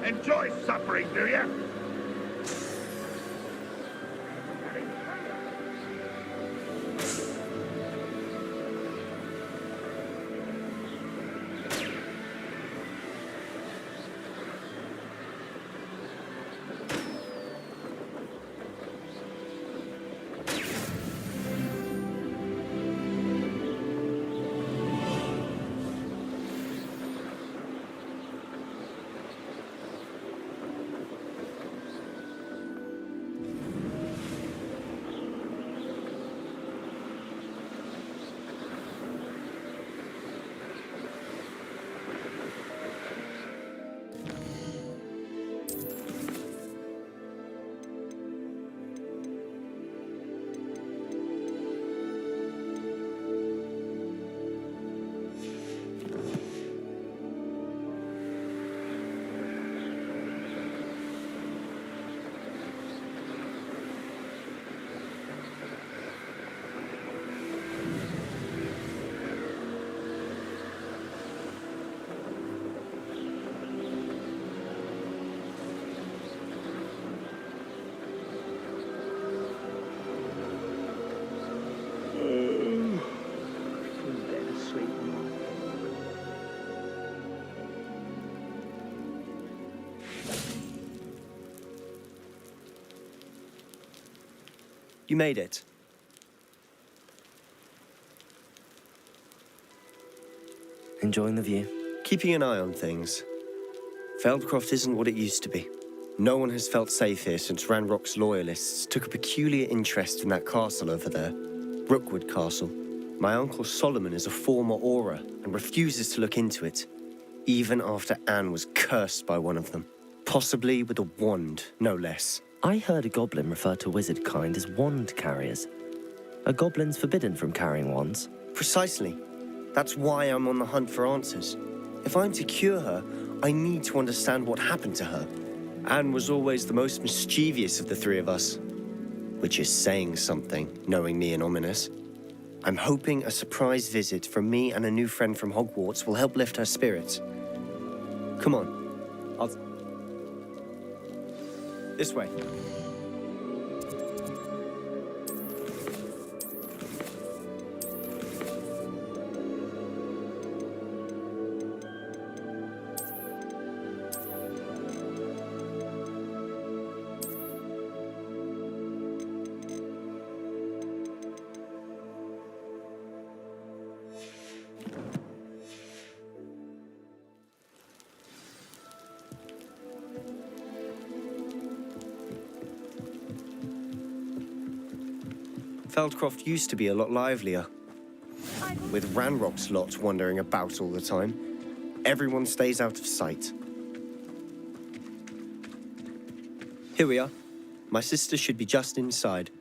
Enjoy suffering, do you? You made it. Enjoying the view? Keeping an eye on things. Feldcroft isn't what it used to be. No one has felt safe here since Ranrock's loyalists took a peculiar interest in that castle over there. Rookwood Castle. My uncle Solomon is a former Auror and refuses to look into it, even after Anne was cursed by one of them. Possibly with a wand, no less. I heard a goblin refer to wizard kind as wand carriers. Are goblins forbidden from carrying wands? Precisely. That's why I'm on the hunt for answers. If I'm to cure her, I need to understand what happened to her. Anne was always the most mischievous of the three of us. Which is saying something, knowing me and Ominous. I'm hoping a surprise visit from me and a new friend from Hogwarts will help lift her spirits. Come on. This way. Feldcroft used to be a lot livelier. With Ranrock's lot wandering about all the time, everyone stays out of sight. Here we are. My sister should be just inside.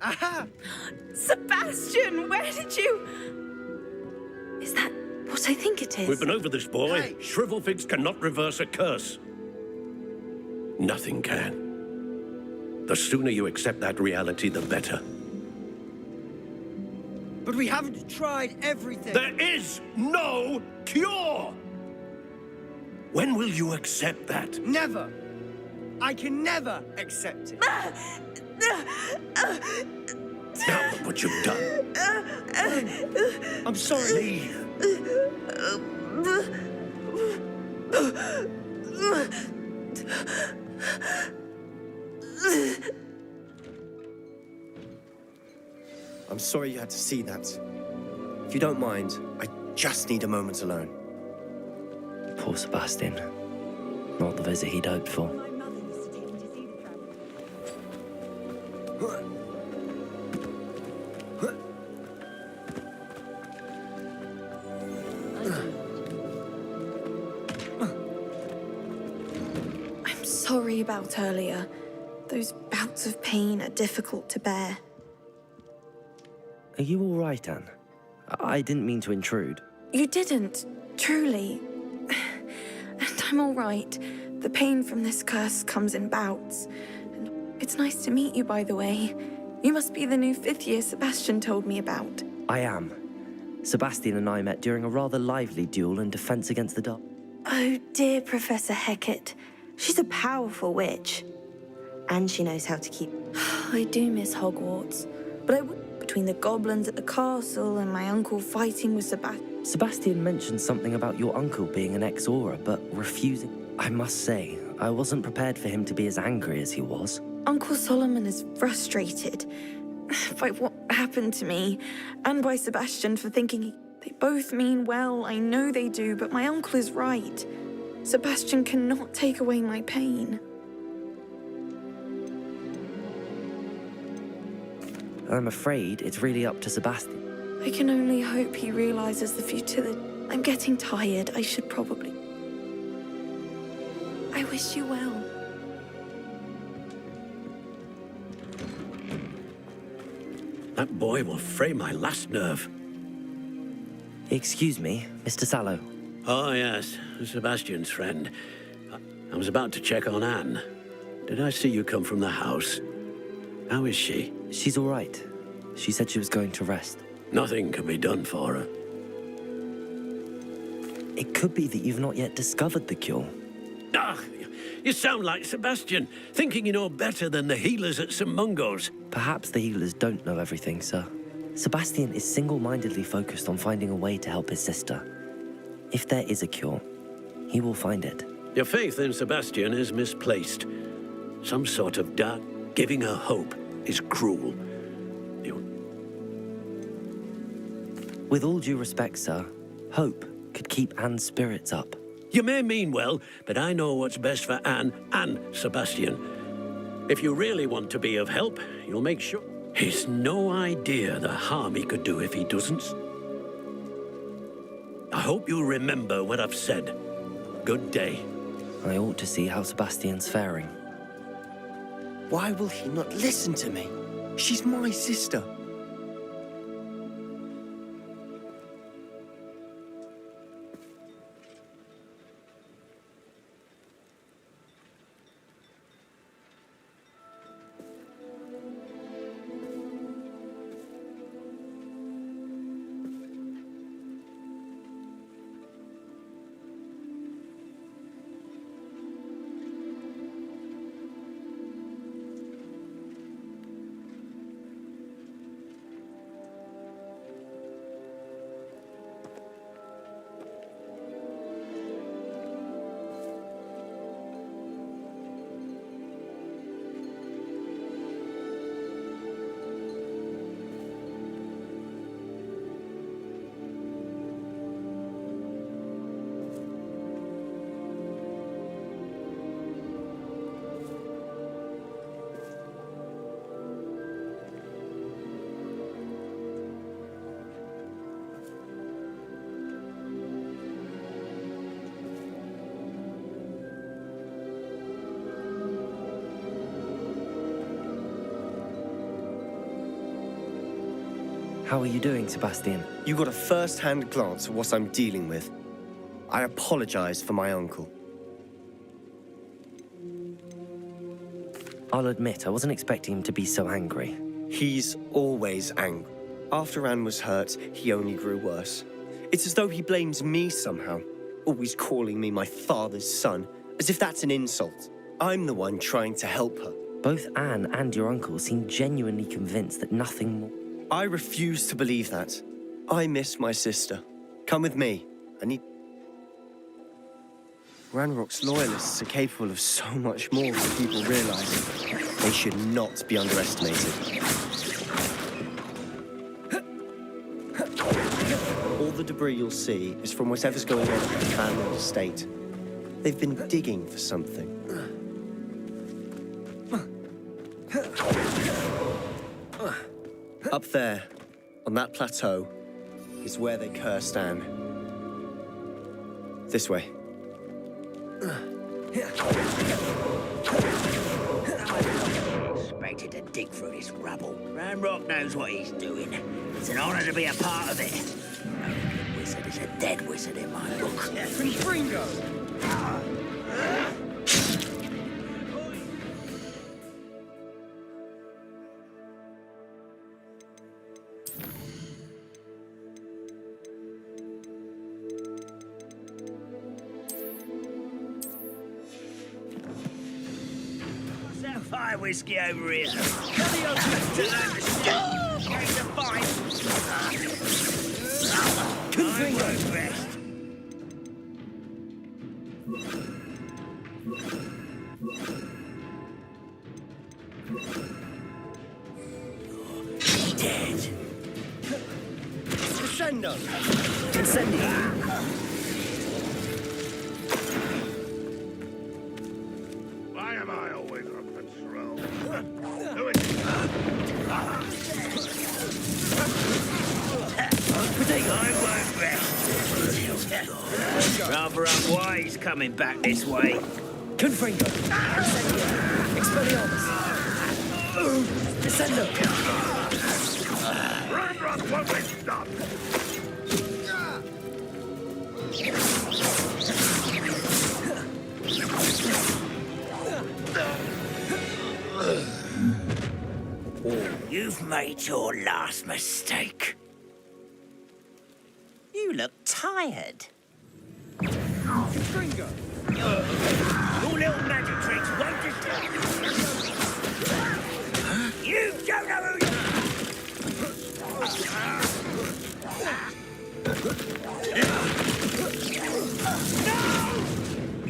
Aha! Sebastian, where did you... Is that what I think it is? We've been over this, boy. Hey. Shrivelfigs cannot reverse a curse. Nothing can. The sooner you accept that reality, the better. But we haven't tried everything. There is no cure! When will you accept that? Never. I can never accept it. Now look what you've done. I'm sorry. Leave. I'm sorry you had to see that. If you don't mind, I just need a moment alone. Poor Sebastian. Not the visit he'd hoped for. I'm sorry about earlier. Those bouts of pain are difficult to bear. Are you all right, Anne? I didn't mean to intrude. You didn't, truly. And I'm all right. The pain from this curse comes in bouts. And it's nice to meet you, by the way. You must be the new 5th year Sebastian told me about. I am. Sebastian and I met during a rather lively duel in Defense Against the Dark. Oh, dear Professor Hecat. She's a powerful witch. And she knows how to keep... I do miss Hogwarts. But between the goblins at the castle and my uncle fighting with Sebastian... Sebastian mentioned something about your uncle being an ex-Auror, but refusing. I must say, I wasn't prepared for him to be as angry as he was. Uncle Solomon is frustrated by what happened to me, and by Sebastian for thinking they both mean well. I know they do, but my uncle is right. Sebastian cannot take away my pain. I'm afraid it's really up to Sebastian. I can only hope he realizes the futility. I'm getting tired. I should probably... I wish you well. That boy will fray my last nerve. Excuse me, Mr. Sallow. Oh, yes, Sebastian's friend. I was about to check on Anne. Did I see you come from the house? How is she? She's all right. She said she was going to rest. Nothing can be done for her. It could be that you've not yet discovered the cure. Ah, you sound like Sebastian, thinking you know better than the healers at St. Mungo's. Perhaps the healers don't know everything, sir. Sebastian is single-mindedly focused on finding a way to help his sister. If there is a cure, he will find it. Your faith in Sebastian is misplaced. Some sort of dark giving her hope is cruel. With all due respect, sir, hope could keep Anne's spirits up. You may mean well, but I know what's best for Anne and Sebastian. If you really want to be of help, you'll make sure. He's no idea the harm he could do if he doesn't. I hope you'll remember what I've said. Good day. I ought to see how Sebastian's faring. Why will he not listen to me? She's my sister. How are you doing, Sebastian? You got a first-hand glance at what I'm dealing with. I apologize for my uncle. I'll admit, I wasn't expecting him to be so angry. He's always angry. After Anne was hurt, he only grew worse. It's as though he blames me somehow, always calling me my father's son, as if that's an insult. I'm the one trying to help her. Both Anne and your uncle seem genuinely convinced that nothing more... I refuse to believe that. I miss my sister. Come with me. I need... Ranrock's loyalists are capable of so much more than people realize. They should not be underestimated. All the debris you'll see is from whatever's going on at the family estate. They've been digging for something. Up there, on that plateau, is where they cursed Anne. This way. Expected to dig through this rubble. Ranrock knows what he's doing. It's an honor to be a part of it. No good wizard is a dead wizard in my book. Confringo! Fire whiskey over here. Going to fight. I won't rest. You're dead. Crescendo! Incendio. Why am I always on patrol? Who is it? I won't rest. Rather unwise coming back this way. Confringo! Expelliarmus! Descendo! Ranrock won't be stopped! You've made your last mistake. You look tired. Confringo! Your little magic tricks won't disturb you. You don't know who No!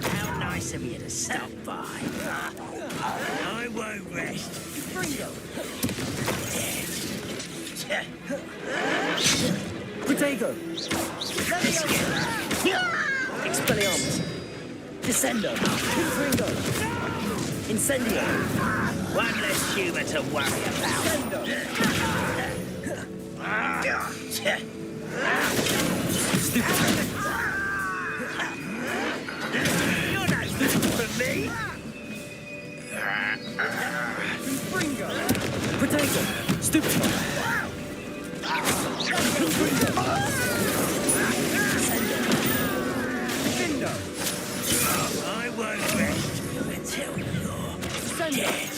How nice of you to stop by. I won't rest. Confringo! Dead. Protego! Expelliarmus! Descendo! Confringo! Incendio! One less humour to worry about. You're not looking for me. Confringo! Protego! Stupido! I won't rest until you're dead.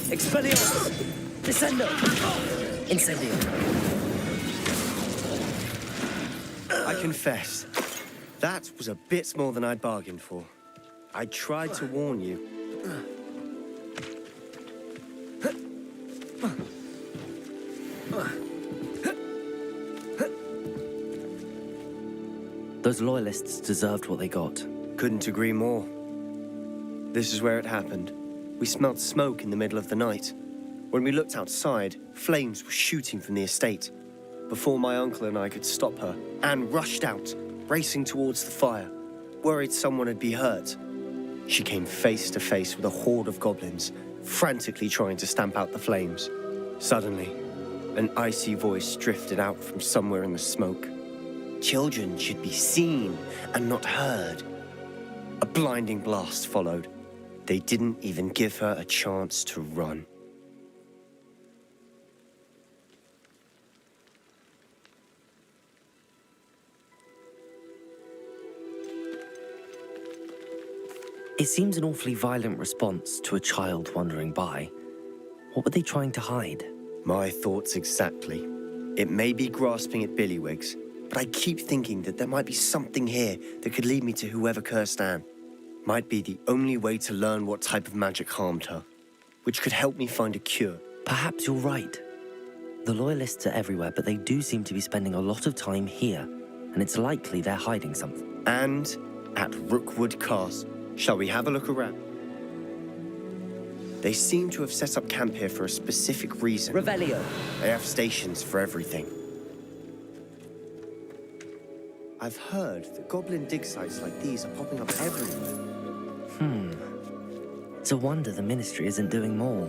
Expelliarmus! Descendo! Incendio! I confess, that was a bit more than I'd bargained for. I tried to warn you. Those loyalists deserved what they got. Couldn't agree more. This is where it happened. We smelled smoke in the middle of the night. When we looked outside, flames were shooting from the estate. Before my uncle and I could stop her, Anne rushed out, racing towards the fire, worried someone had been hurt. She came face to face with a horde of goblins, frantically trying to stamp out the flames. Suddenly, an icy voice drifted out from somewhere in the smoke. Children should be seen and not heard. A blinding blast followed. They didn't even give her a chance to run. It seems an awfully violent response to a child wandering by. What were they trying to hide? My thoughts exactly. It may be grasping at Billywigs, but I keep thinking that there might be something here that could lead me to whoever cursed Anne. Might be the only way to learn what type of magic harmed her, which could help me find a cure. Perhaps you're right. The Loyalists are everywhere, but they do seem to be spending a lot of time here, and it's likely they're hiding something. And at Rookwood Castle. Shall we have a look around? They seem to have set up camp here for a specific reason. Revelio. They have stations for everything. I've heard that goblin dig sites like these are popping up everywhere. It's a wonder the Ministry isn't doing more.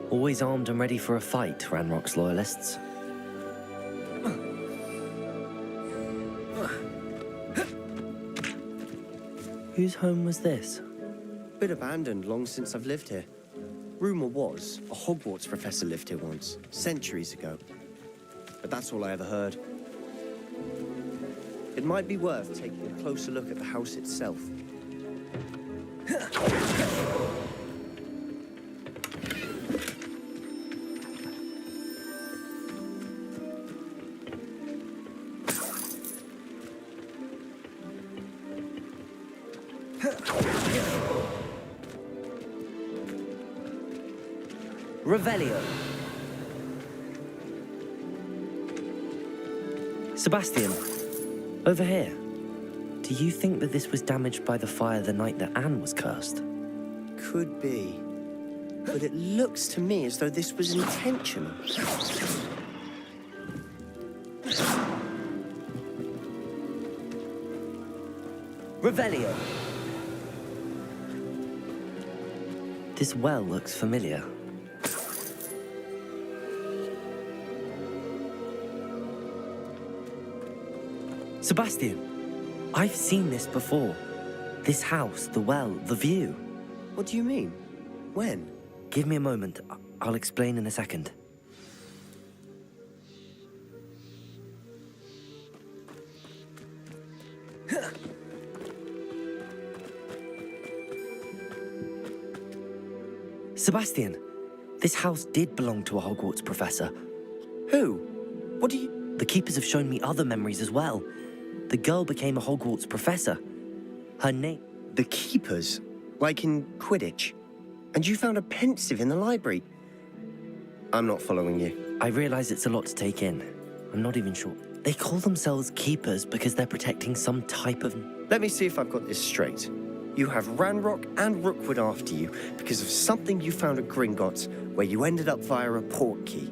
Always armed and ready for a fight, Ranrock's Loyalists. Whose home was this? Been abandoned long since I've lived here. Rumour was a Hogwarts professor lived here once, centuries ago. But that's all I ever heard. It might be worth taking a closer look at the house itself. Revelio. Sebastian, over here. Do you think that this was damaged by the fire the night that Anne was cursed? Could be. But it looks to me as though this was intentional. Revelio. This well looks familiar. Sebastian, I've seen this before. This house, the well, the view. What do you mean? When? Give me a moment. I'll explain in a second. Sebastian, this house did belong to a Hogwarts professor. Who? What do you... The Keepers have shown me other memories as well. The girl became a Hogwarts professor. Her name... The Keepers? Like in Quidditch? And you found a pensive in the library? I'm not following you. I realize it's a lot to take in. I'm not even sure. They call themselves Keepers because they're protecting some type of... Let me see if I've got this straight. You have Ranrock and Rookwood after you because of something you found at Gringotts where you ended up via a port key.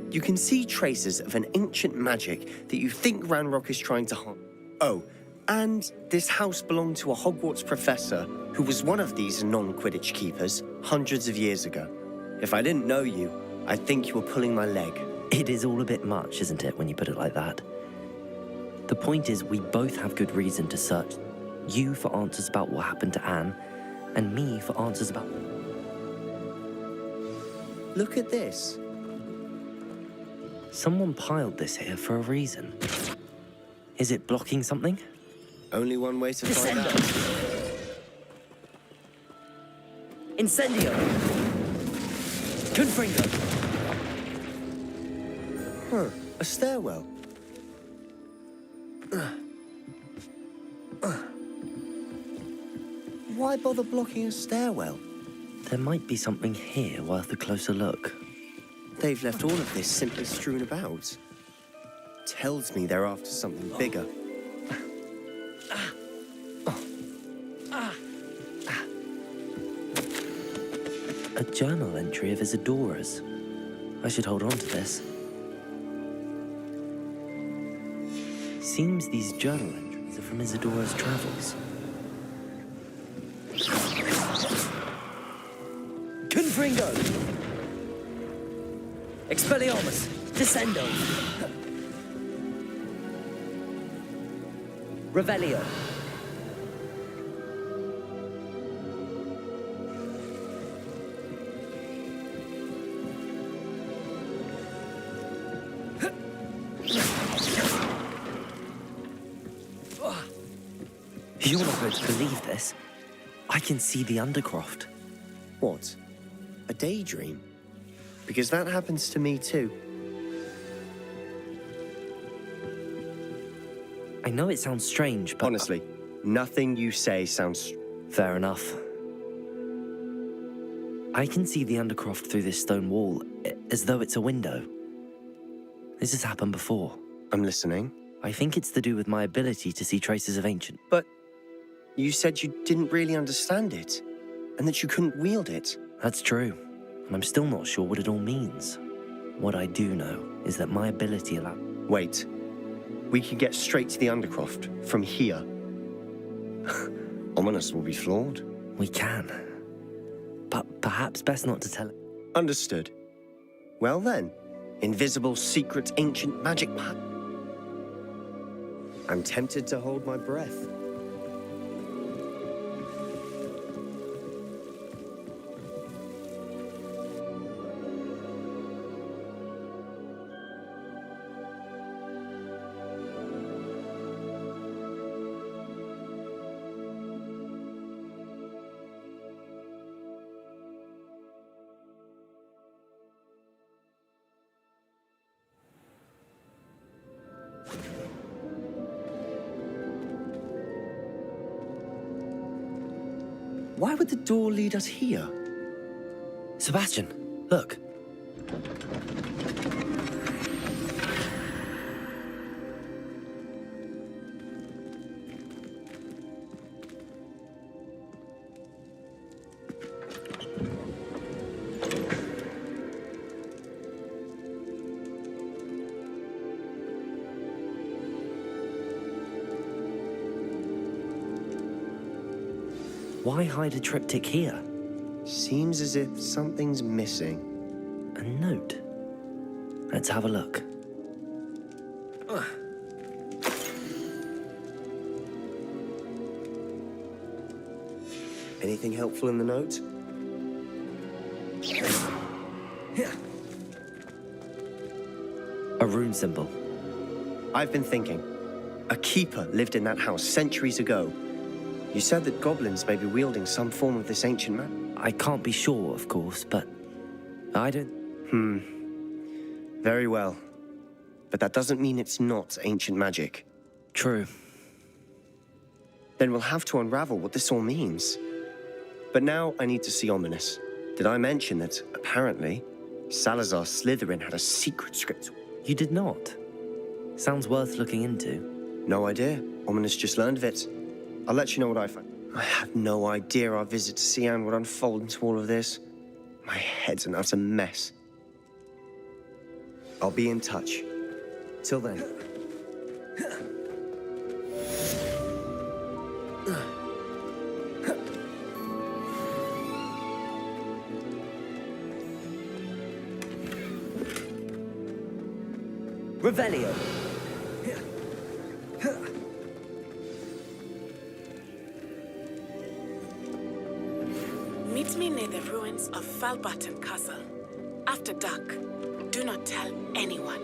You can see traces of an ancient magic that you think Ranrock is trying to harm. Oh, and this house belonged to a Hogwarts professor who was one of these non-Quidditch keepers hundreds of years ago. If I didn't know you, I'd think you were pulling my leg. It is all a bit much, isn't it, when you put it like that? The point is, we both have good reason to search. You for answers about what happened to Anne, and me for answers about... Look at this. Someone piled this here for a reason. Is it blocking something? Only one way to find out. Incendio! Confringo! Huh, a stairwell. Why bother blocking a stairwell? There might be something here worth a closer look. They've left all of this simply strewn about. Tells me they're after something bigger. A journal entry of Isadora's. I should hold on to this. Seems these journal entries are from Isadora's travels. Confringo! Expelliarmus! Descendo! Revelio! You're not going to believe this. I can see the Undercroft. What? A daydream? Because that happens to me too. I know it sounds strange, but... Honestly, nothing you say sounds... Fair enough. I can see the Undercroft through this stone wall, as though it's a window. This has happened before. I'm listening. I think it's to do with my ability to see traces of ancient... But you said you didn't really understand it, and that you couldn't wield it. That's true, and I'm still not sure what it all means. What I do know is that my ability allows... Wait. We can get straight to the Undercroft from here. Ominous will be flawed. We can. But perhaps best not to tell... Understood. Well then, invisible, secret, ancient magic man. I'm tempted to hold my breath. Why would the door lead us here? Sebastian, look. Why hide a triptych here? Seems as if something's missing. A note. Let's have a look. Anything helpful in the note? A rune symbol. I've been thinking. A keeper lived in that house centuries ago. You said that goblins may be wielding some form of this ancient magic. I can't be sure, of course, but I don't... Very well. But that doesn't mean it's not ancient magic. True. Then we'll have to unravel what this all means. But now I need to see Ominous. Did I mention that, apparently, Salazar Slytherin had a secret script? You did not. Sounds worth looking into. No idea. Ominous just learned of it. I'll let you know what I find. I had no idea our visit to Cian would unfold into all of this. My head's an utter mess. I'll be in touch. Till then. Revelio. Meet me near the ruins of Falbaton Castle. After dark, do not tell anyone.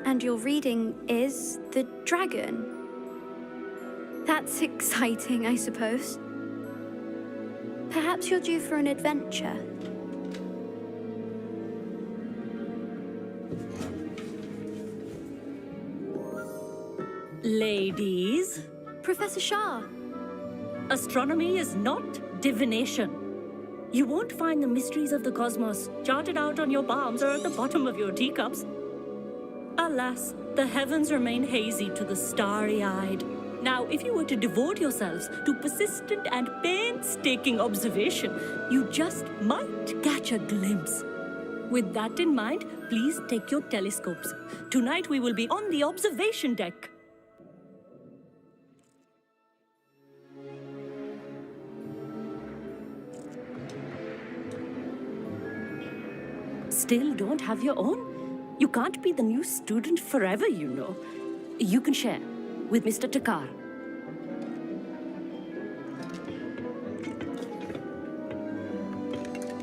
And your reading is The Dragon. That's exciting, I suppose. Perhaps you're due for an adventure. Ladies, Professor Shah. astronomy is not divination. You won't find the mysteries of the cosmos charted out on your palms or at the bottom of your teacups. Alas, the heavens remain hazy to the starry-eyed. Now, if you were to devote yourselves to persistent and painstaking observation, you just might catch a glimpse. With that in mind, please take your telescopes. Tonight we will be on the observation deck. Still don't have your own? You can't be the new student forever, you know. You can share with Mr. Takar.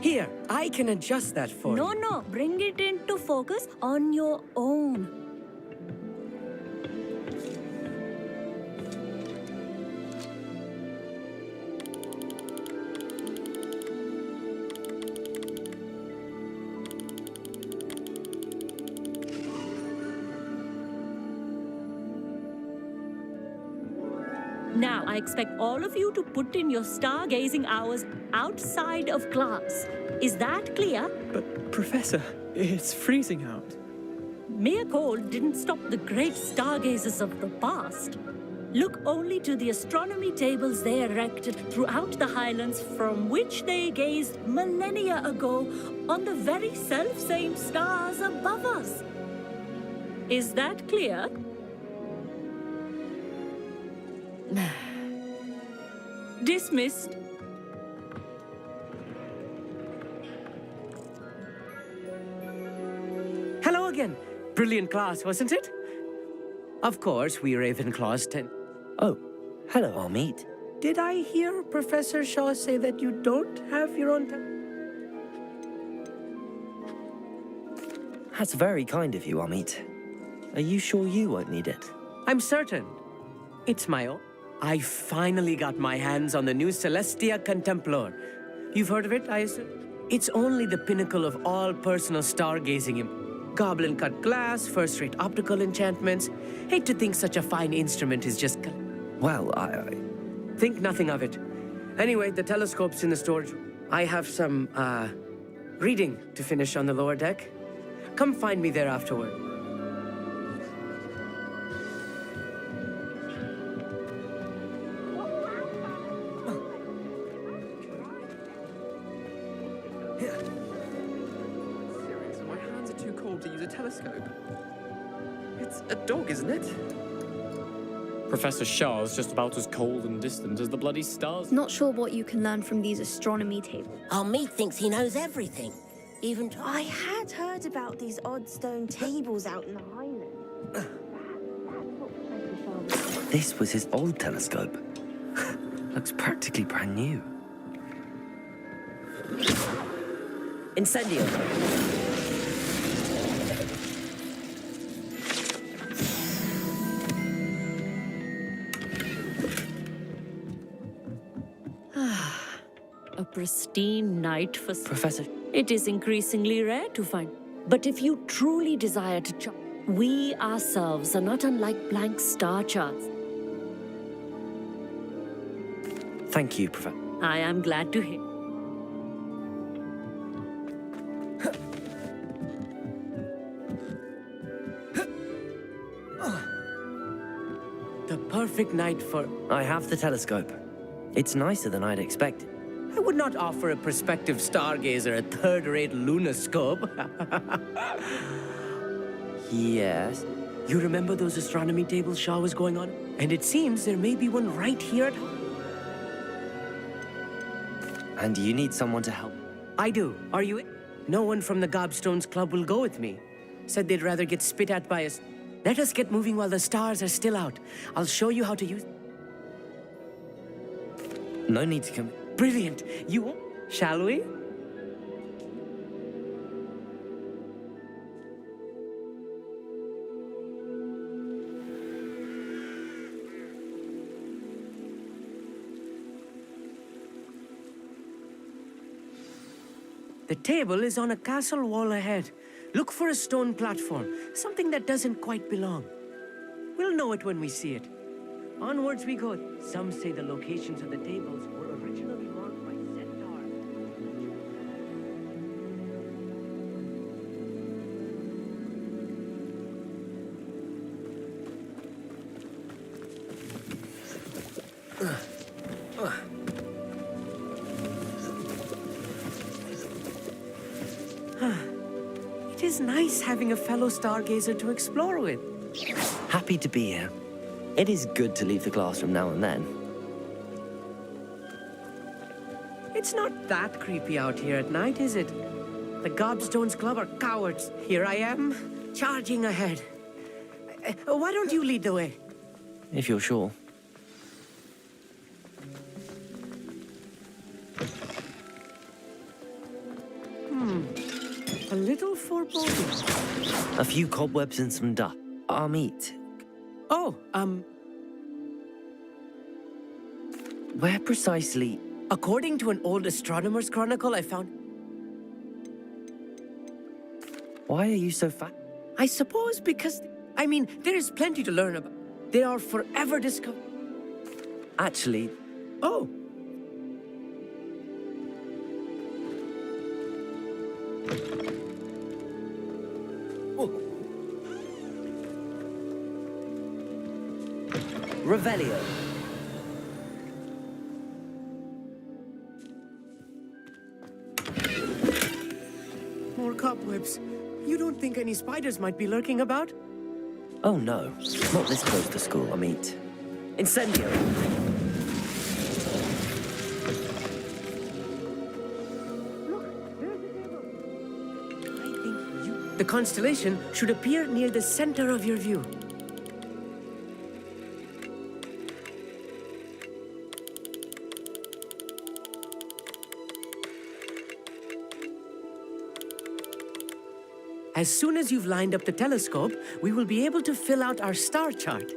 Here, I can adjust that for you. No, bring it into focus on your own. Now, I expect all of you to put in your stargazing hours outside of class. Is that clear? But, Professor, it's freezing out. Mere cold didn't stop the great stargazers of the past. Look only to the astronomy tables they erected throughout the highlands from which they gazed millennia ago on the very self-same stars above us. Is that clear? Dismissed. Hello again. Brilliant class, wasn't it? Of course, we Ravenclaws tend... Oh, hello, Amit. Did I hear Professor Shaw say that you don't have your own... That's very kind of you, Amit. Are you sure you won't need it? I'm certain. It's my own. I finally got my hands on the new Celestia Contemplar. You've heard of it, I assume? It's only the pinnacle of all personal stargazing. Goblin-cut glass, first-rate optical enchantments. Hate to think such a fine instrument is just... Well, I... Think nothing of it. Anyway, the telescope's in the storage room. I have some, reading to finish on the lower deck. Come find me there afterward. My hands are too cold to use a telescope. It's a dog, isn't it? Professor Shah's just about as cold and distant as the bloody stars. Not sure what you can learn from these astronomy tables. Mead thinks he knows everything. Even I had heard about these odd stone tables out in the Highlands. This was his old telescope. Looks practically brand new. Incendio. A pristine night for... Professor... It is increasingly rare to find. But if you truly desire to chart, we ourselves are not unlike blank star charts. Thank you, Professor. I am glad to hear. The perfect night for... I have the telescope. It's nicer than I'd expected. I would not offer a prospective stargazer a third-rate lunoscope. Yes. You remember those astronomy tables Shaw was going on? And it seems there may be one right here at home. And you need someone to help. I do. Are you in? No one from the Gobstones Club will go with me. Said they'd rather get spit at by us. Let us get moving while the stars are still out. I'll show you how to use... No need to come. Brilliant. You won't... Shall we? The table is on a castle wall ahead. Look for a stone platform, something that doesn't quite belong. We'll know it when we see it. Onwards we go. Some say the locations of the tables were originally marked by centaurs. It is nice having a fellow stargazer to explore with. Happy to be here. It is good to leave the classroom now and then. It's not that creepy out here at night, is it? The Gobstones Club are cowards. Here I am, charging ahead. Why don't you lead the way? If you're sure. A little foreboding. A few cobwebs and some dust. Our meat. Oh, Where precisely? according to an old astronomer's chronicle I found... Why are you so fat? I suppose because... I mean, there is plenty to learn about. They are forever discovered. Actually, Oh. Revelio. More cobwebs. You don't think any spiders might be lurking about? Oh no, not this close to school, I mean. Incendio. The constellation should appear near the center of your view. As soon as you've lined up the telescope, we will be able to fill out our star chart.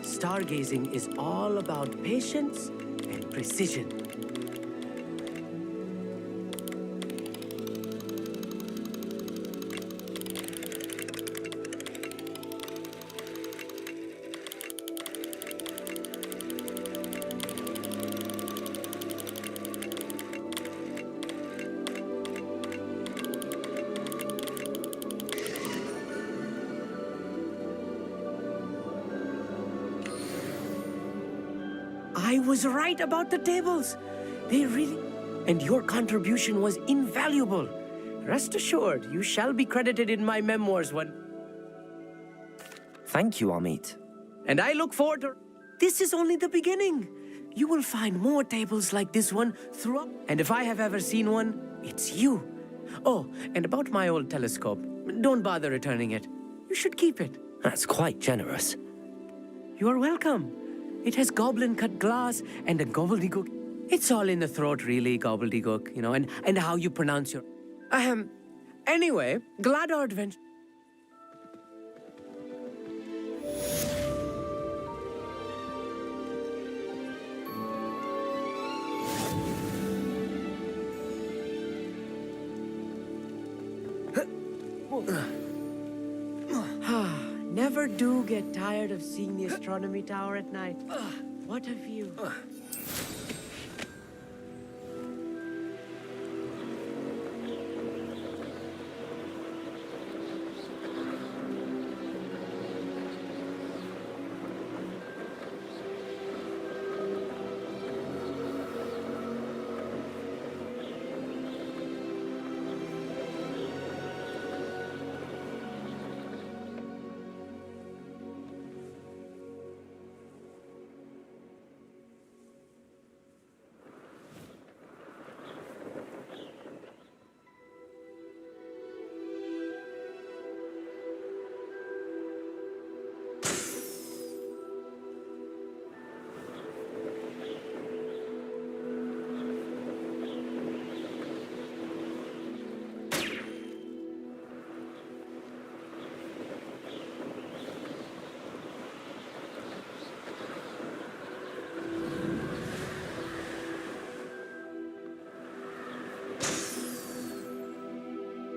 Stargazing is all about patience and precision. I was right about the tables. They really... And your contribution was invaluable. Rest assured, you shall be credited in my memoirs when... Thank you, Amit. And I look forward to... This is only the beginning. You will find more tables like this one throughout... And if I have ever seen one, it's you. Oh, and about my old telescope. Don't bother returning it. You should keep it. That's quite generous. You are welcome. It has goblin-cut glass and a gobbledygook. It's all in the throat, really, gobbledygook, you know, and how you pronounce your... Anyway, glad our adventure... Never do get tired of seeing the astronomy tower at night. What a view.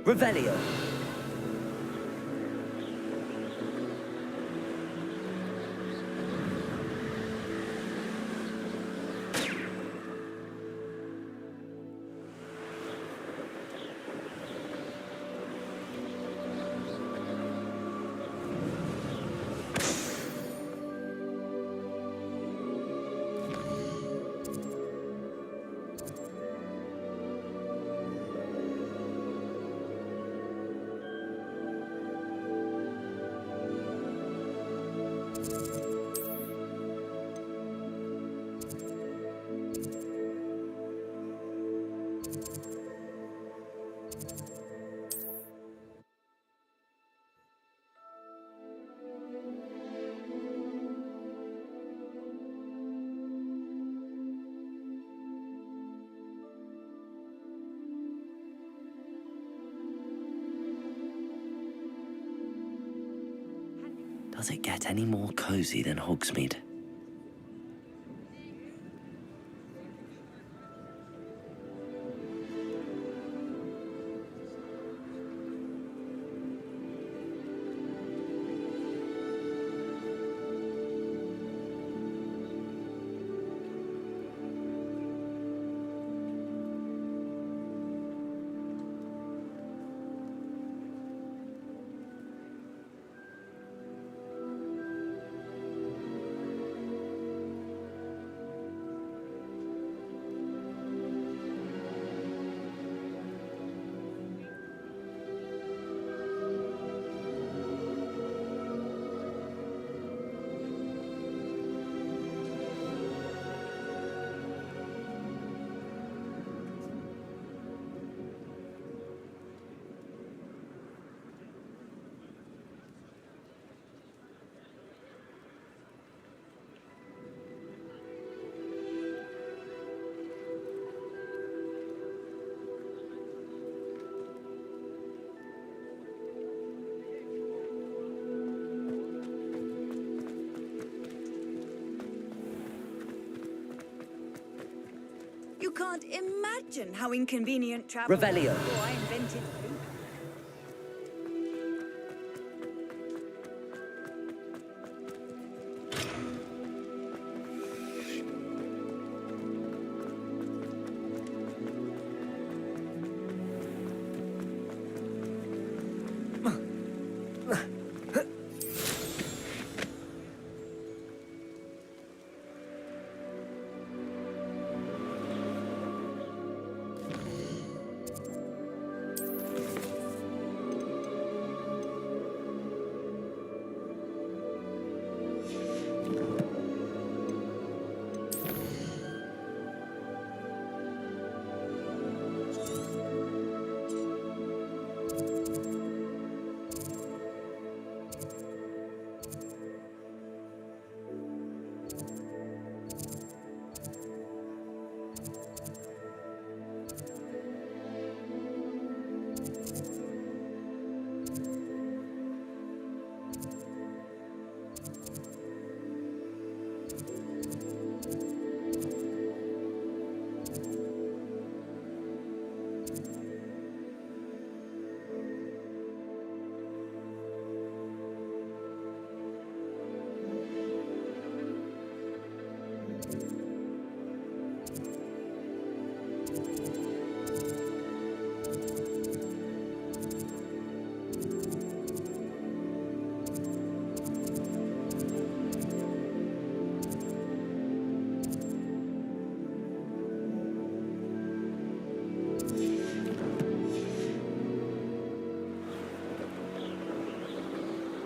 Revelio. Does it get any more cozy than Hogsmeade? You can't imagine how inconvenient travel Revelio. was before I invented food.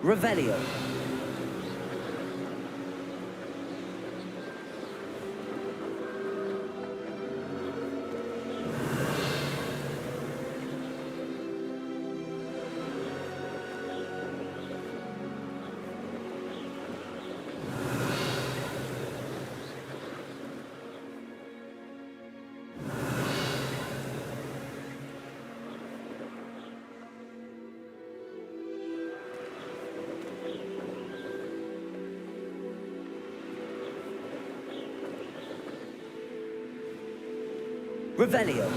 Revelio. Revelio.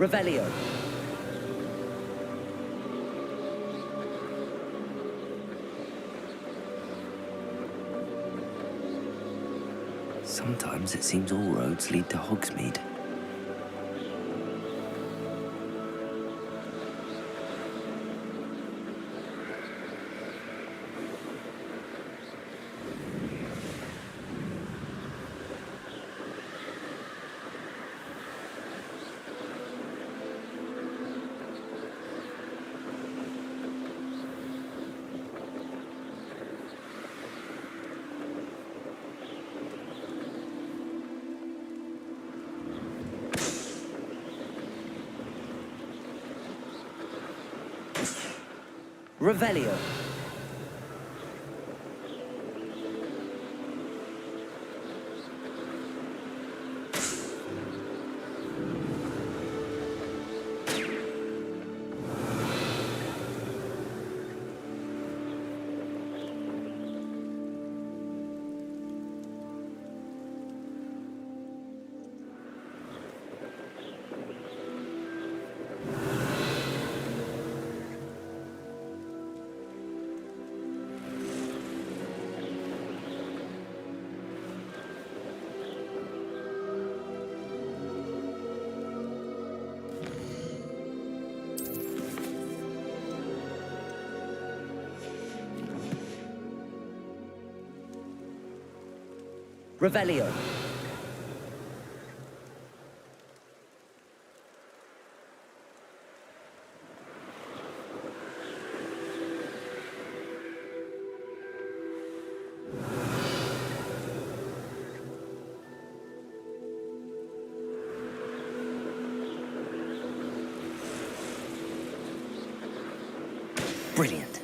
Revelio. Sometimes it seems all roads lead to Hogsmeade. Revelio. Revelio. Brilliant.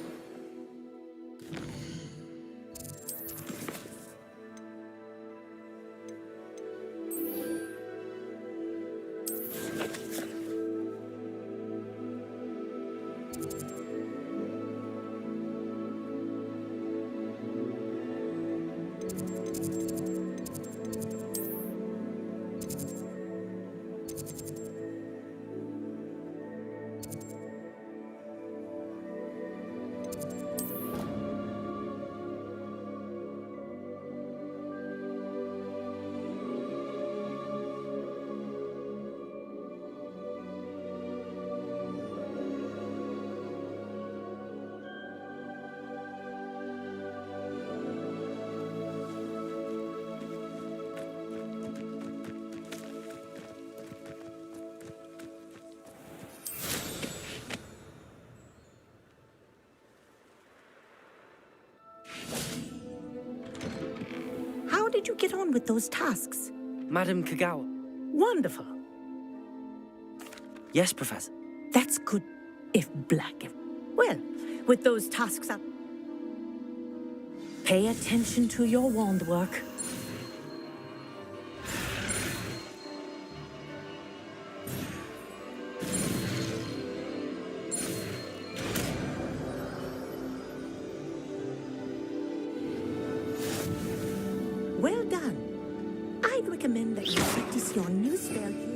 How did you get on with those tasks? Madam Kagawa. Wonderful. Yes, Professor. That's good. If black. Well, with those tasks up. Pay attention to your wand work. Well done. I'd recommend that you practice your new spell here.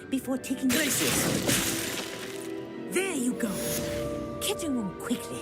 Before taking places. There you go. Catching them quickly.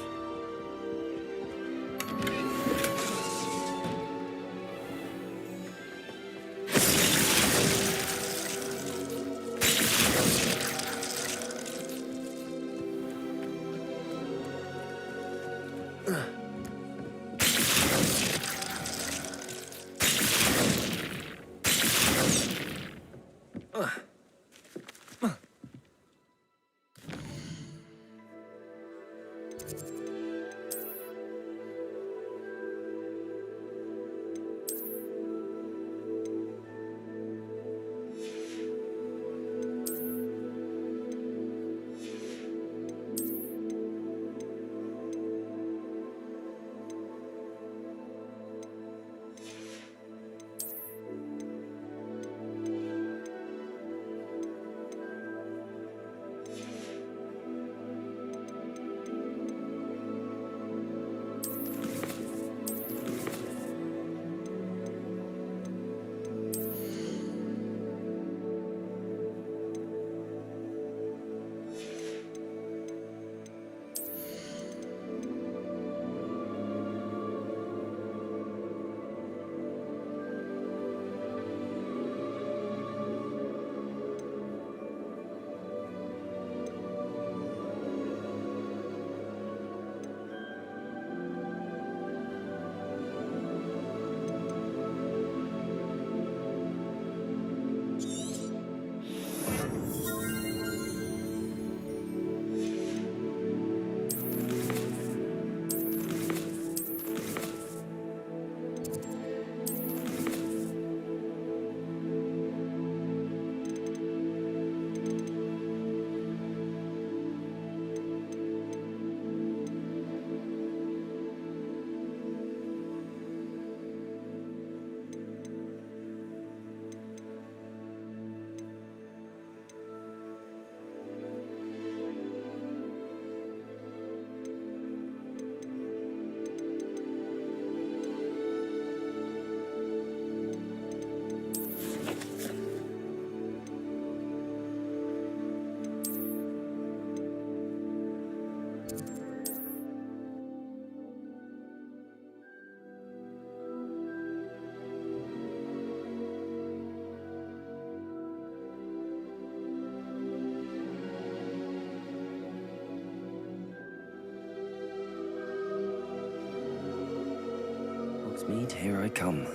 Hogsmeade, here I come.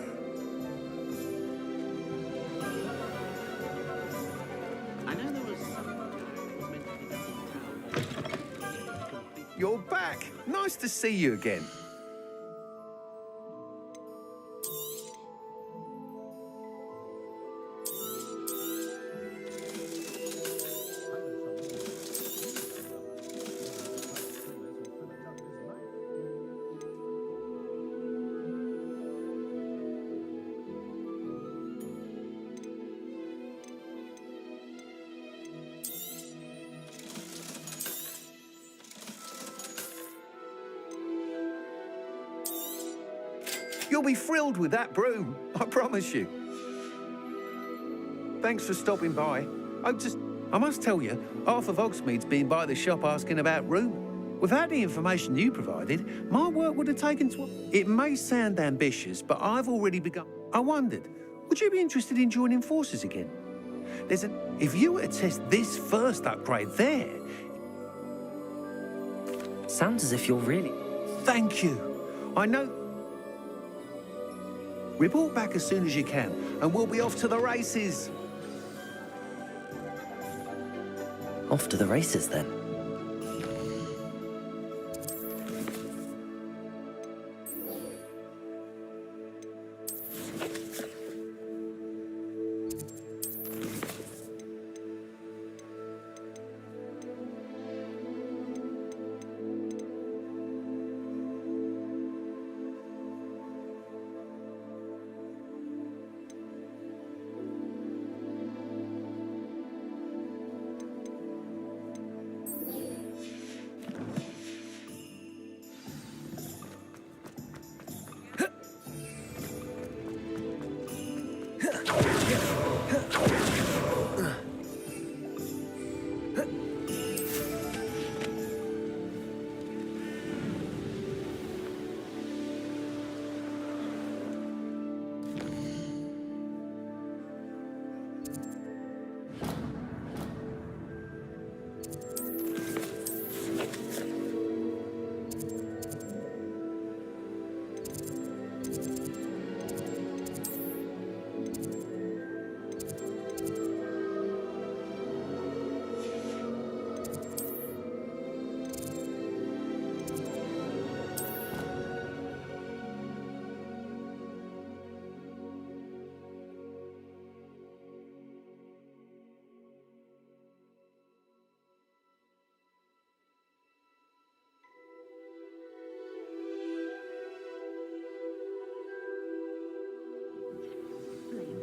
I know there was something meant to be done in town. You're back. Nice to see you again. You'll be thrilled with that broom, I promise you. Thanks for stopping by. I must tell you, half of Hogsmeade's been by the shop asking about room. Without the information you provided, my work would have taken to... It may sound ambitious, but I've already begun. I wondered, would you be interested in joining forces again? If you were to test this first upgrade there... Sounds as if you're really... Thank you. I know... Report back as soon as you can, and we'll be off to the races. Off to the races, then.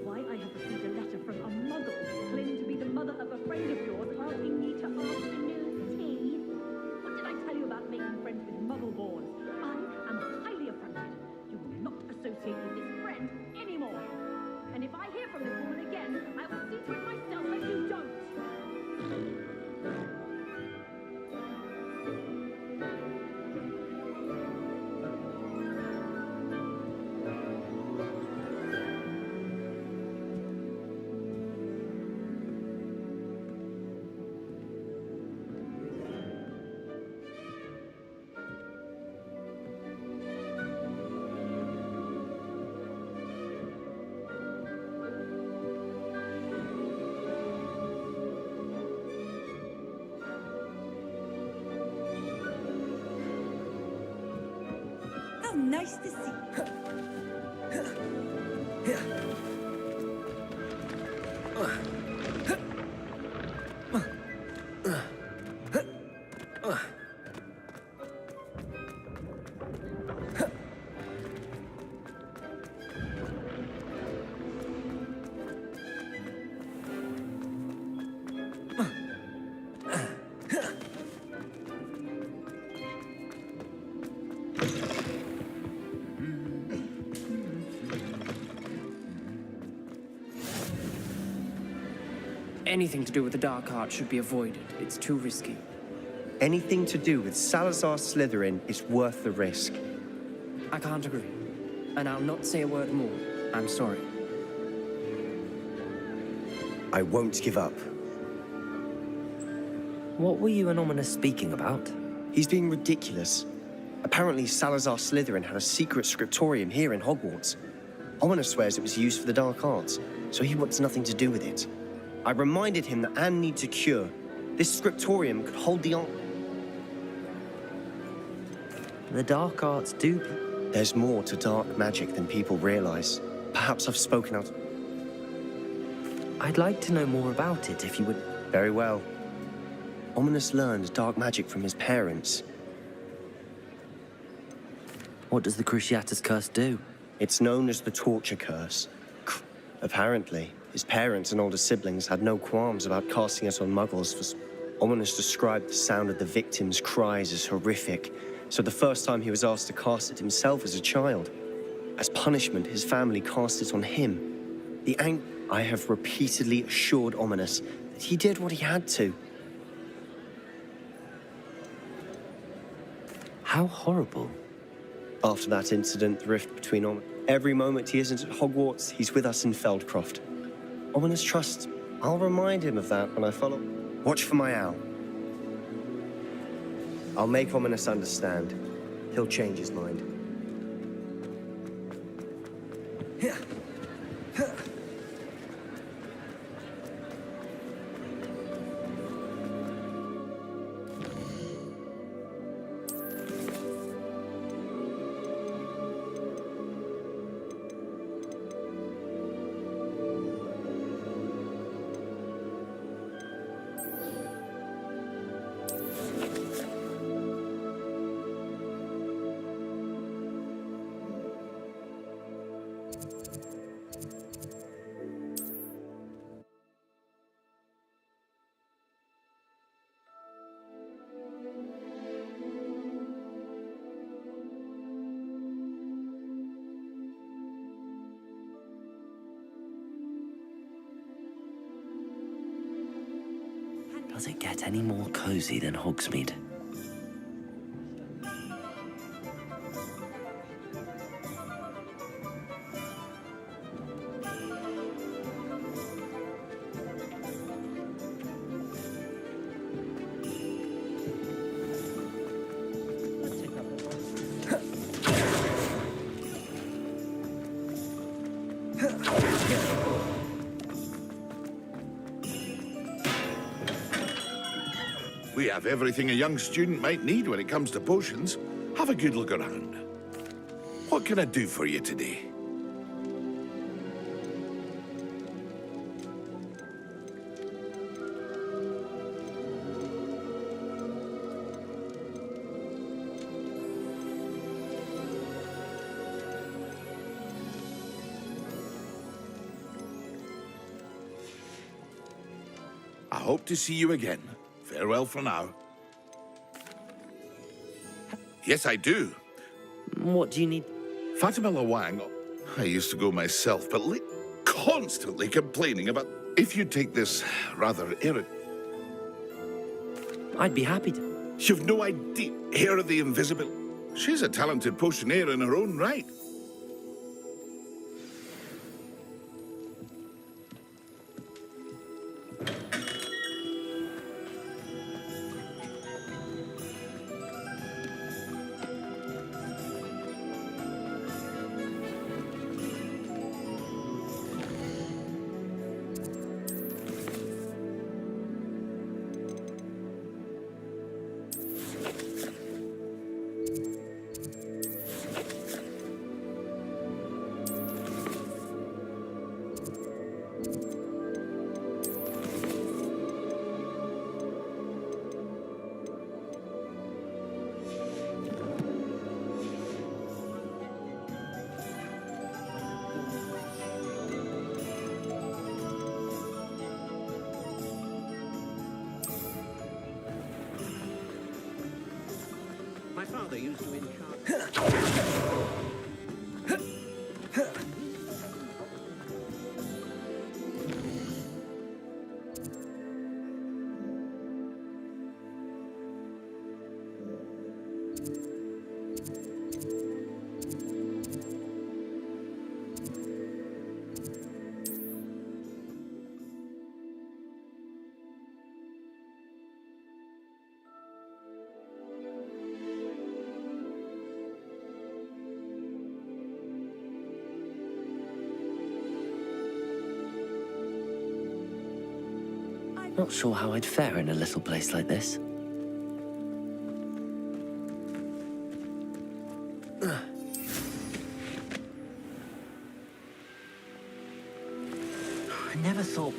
Why I have received a letter from a muggle claiming to be the mother of a friend of yours, asking me to afternoon tea. What did I tell you about making friends with muggle-borns? I am highly affronted. You will not associate with this friend anymore. And if I hear from this woman again, I will see to it myself that you don't. Nice to see. Anything to do with the dark art should be avoided. It's too risky. Anything to do with Salazar Slytherin is worth the risk. I can't agree. And I'll not say a word more. I'm sorry. I won't give up. What were you and Ominous speaking about? He's being ridiculous. Apparently, Salazar Slytherin had a secret scriptorium here in Hogwarts. Ominous swears it was used for the dark arts, so he wants nothing to do with it. I reminded him that Anne needs a cure. This scriptorium could hold the art. The dark arts do. There's more to dark magic than people realize. Perhaps I've spoken out. I'd like to know more about it if you would. Very well. Ominous learned dark magic from his parents. What does the Cruciatus Curse do? It's known as the Torture Curse. Apparently, his parents and older siblings had no qualms about casting it on Muggles for... Ominous described the sound of the victims' cries as horrific, so the first time he was asked to cast it himself as a child. As punishment, his family cast it on him. I have repeatedly assured Ominous that he did what he had to. How horrible. After that incident, the rift between every moment he isn't at Hogwarts, he's with us in Feldcroft. Ominous trusts. I'll remind him of that when I follow. Watch for my owl. I'll make Ominous understand. He'll change his mind. Does it get any more cozy than Hogsmeade? We have everything a young student might need when it comes to potions. Have a good look around. What can I do for you today? I hope to see you again. Farewell for now. Yes, I do. What do you need? Fatima Lawang. I used to go myself, but constantly complaining about... If you take this rather I'd be happy to. You've no idea. Heir of the Invisible. She's a talented potioneer in her own right. My father used to enchant. Not sure how I'd fare in a little place like this. I never thought...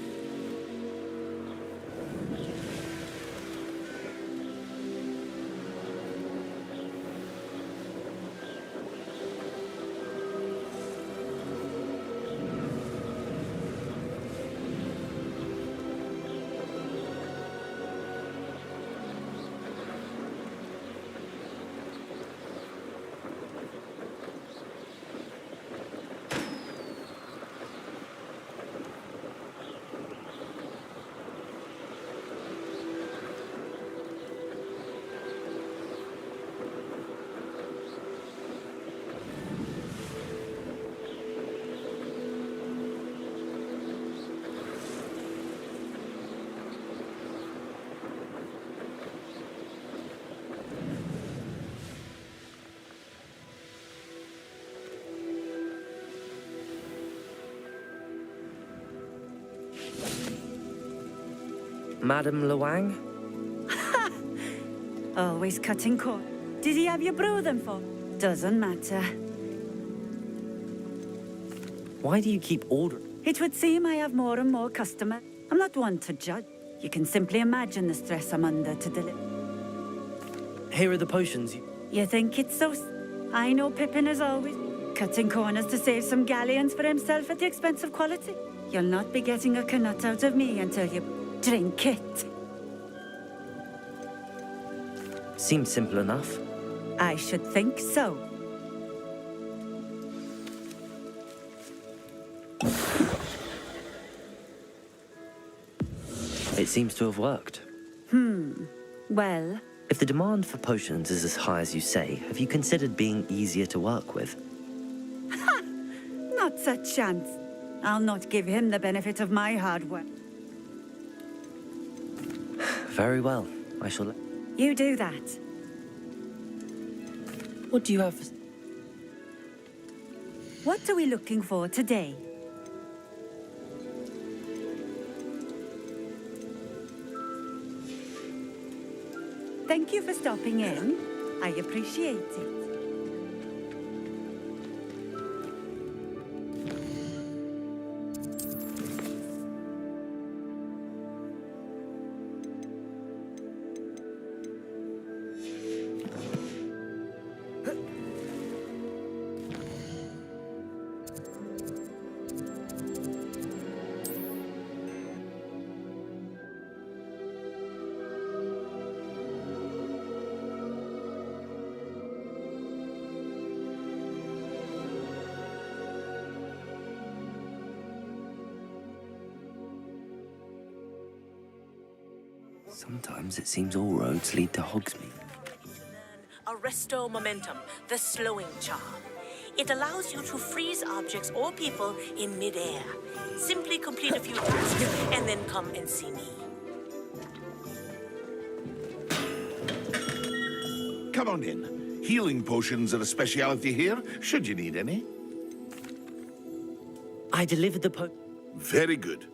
Madame Luang? Always cutting corn. Did he have you brew them for? Doesn't matter. Why do you keep ordering? It would seem I have more and more customers. I'm not one to judge. You can simply imagine the stress I'm under to deliver. Here are the potions. You think it's so... I know Pippin is always cutting corners to save some galleons for himself at the expense of quality. You'll not be getting a canut out of me until you drink it. Seems simple enough. I should think so. It seems to have worked. Well... If the demand for potions is as high as you say, have you considered being easier to work with? Ha! Not a chance. I'll not give him the benefit of my hard work. Very well. I shall... You do that. What do you have? What are we looking for today? Thank you for stopping in. I appreciate it. Sometimes it seems all roads lead to Hogsmeade. Arresto Momentum, the slowing charm. It allows you to freeze objects or people in midair. Simply complete a few tasks and then come and see me. Come on in. Healing potions are a speciality here, should you need any. I delivered the Very good.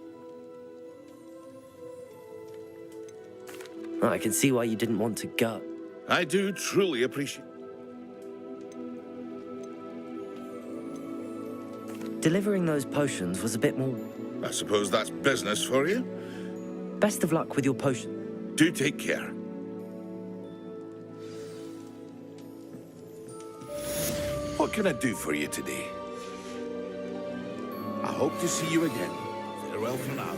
I can see why you didn't want to go. I do truly appreciate... Delivering those potions was a bit more... I suppose that's business for you. Best of luck with your potion. Do take care. What can I do for you today? I hope to see you again. Farewell for now.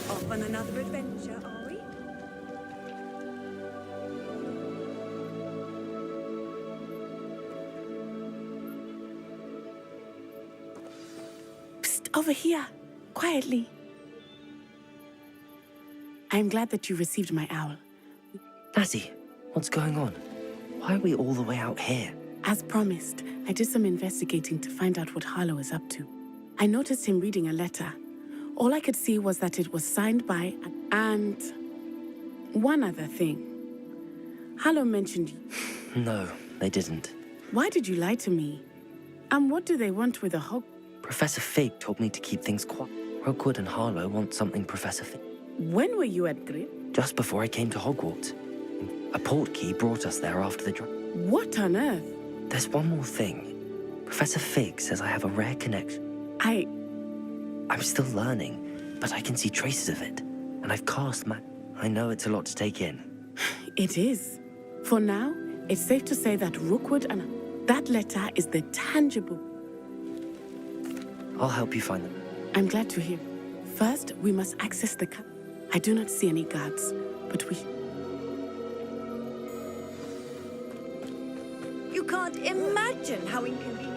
Off on another adventure, are we? Psst, over here. Quietly. I'm glad that you received my owl. Nazzy, what's going on? Why are we all the way out here? As promised, I did some investigating to find out what Harlow is up to. I noticed him reading a letter. All I could see was that it was signed by... And... one other thing. Harlow mentioned you. No, they didn't. Why did you lie to me? And what do they want with a hog? Professor Fig told me to keep things quiet. Rookwood and Harlow want something Professor Fig. When were you at Grip? Just before I came to Hogwarts. A portkey brought us there after the What on earth? There's one more thing. Professor Fig says I have a rare connection. I'm still learning, but I can see traces of it. And I've cast I know it's a lot to take in. It is. For now, it's safe to say that Rookwood and... that letter is the tangible... I'll help you find them. I'm glad to hear. First, we must access the... I do not see any guards, but we... You can't imagine how inconvenient.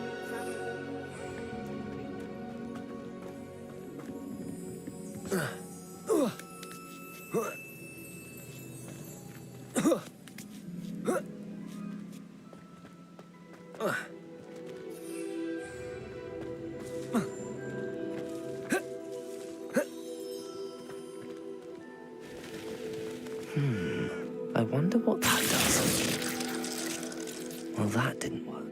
I wonder what that does. Well, that didn't work.